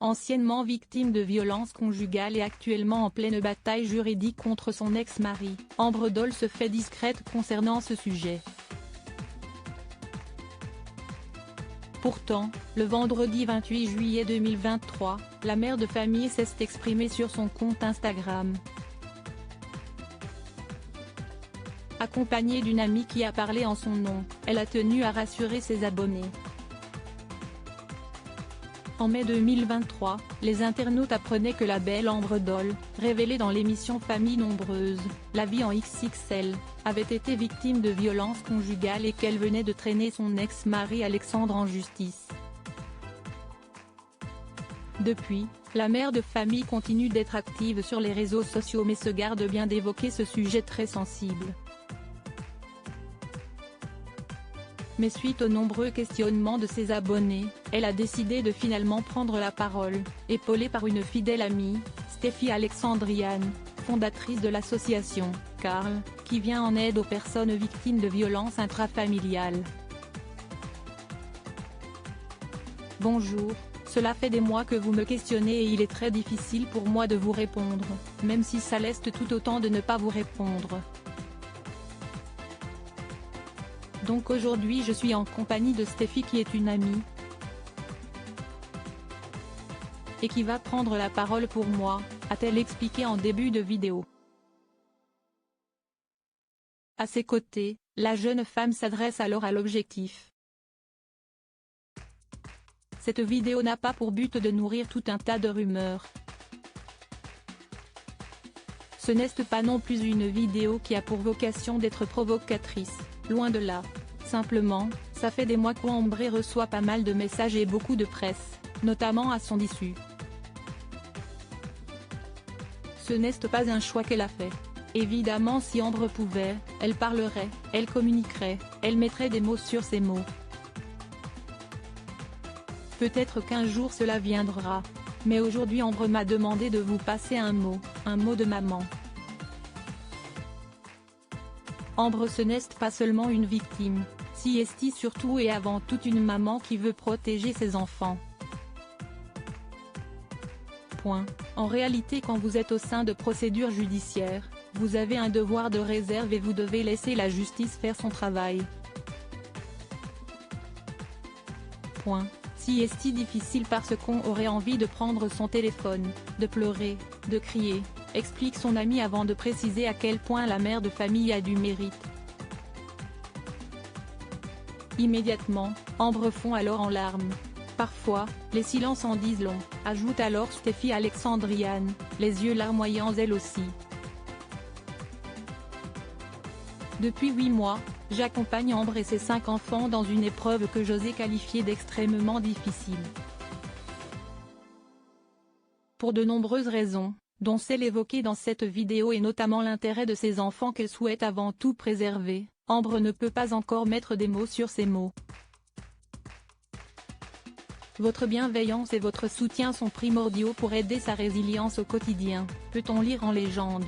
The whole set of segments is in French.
anciennement victime de violences conjugales et actuellement en pleine bataille juridique contre son ex-mari, Ambre Doll se fait discrète concernant ce sujet. Pourtant, le vendredi 28 juillet 2023, la mère de famille s'est exprimée sur son compte Instagram. Accompagnée d'une amie qui a parlé en son nom, elle a tenu à rassurer ses abonnés. En mai 2023, les internautes apprenaient que la belle Ambre Doll, révélée dans l'émission Famille Nombreuse, La vie en XXL, avait été victime de violences conjugales et qu'elle venait de traîner son ex-mari Alexandre en justice. Depuis, la mère de famille continue d'être active sur les réseaux sociaux mais se garde bien d'évoquer ce sujet très sensible. Mais suite aux nombreux questionnements de ses abonnés, elle a décidé de finalement prendre la parole, épaulée par une fidèle amie, Stéphie Alexandriane, fondatrice de l'association Carl, qui vient en aide aux personnes victimes de violences intrafamiliales. Bonjour, cela fait des mois que vous me questionnez et il est très difficile pour moi de vous répondre, même si ça l'est tout autant de ne pas vous répondre. Donc aujourd'hui je suis en compagnie de Stéphie qui est une amie et qui va prendre la parole pour moi, a-t-elle expliqué en début de vidéo. À ses côtés, la jeune femme s'adresse alors à l'objectif. Cette vidéo n'a pas pour but de nourrir tout un tas de rumeurs. Ce n'est pas non plus une vidéo qui a pour vocation d'être provocatrice, loin de là. Simplement, ça fait des mois qu'Ambre reçoit pas mal de messages et beaucoup de presse, notamment à son issue. Ce n'est pas un choix qu'elle a fait. Évidemment si Ambre pouvait, elle parlerait, elle communiquerait, elle mettrait des mots sur ces mots. Peut-être qu'un jour cela viendra. Mais aujourd'hui Ambre m'a demandé de vous passer un mot de maman. Ambre ce n'est pas seulement une victime, si est surtout et avant tout une maman qui veut protéger ses enfants. En réalité quand vous êtes au sein de procédures judiciaires, vous avez un devoir de réserve et vous devez laisser la justice faire son travail. Si est difficile parce qu'on aurait envie de prendre son téléphone, de pleurer, de crier, explique son amie avant de préciser à quel point la mère de famille a du mérite. Immédiatement, Ambre fond alors en larmes. Parfois, les silences en disent long, ajoute alors Stéphie Alexandriane, les yeux larmoyants elle aussi. Depuis 8 mois, j'accompagne Ambre et ses 5 enfants dans une épreuve que j'osais qualifier d'extrêmement difficile. Pour de nombreuses raisons, dont celle évoquée dans cette vidéo et notamment l'intérêt de ses enfants qu'elle souhaite avant tout préserver, Ambre ne peut pas encore mettre des mots sur ces mots. Votre bienveillance et votre soutien sont primordiaux pour aider sa résilience au quotidien, peut-on lire en légende.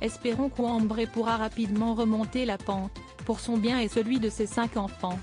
Espérons qu'Ambre pourra rapidement remonter la pente, pour son bien et celui de ses 5 enfants.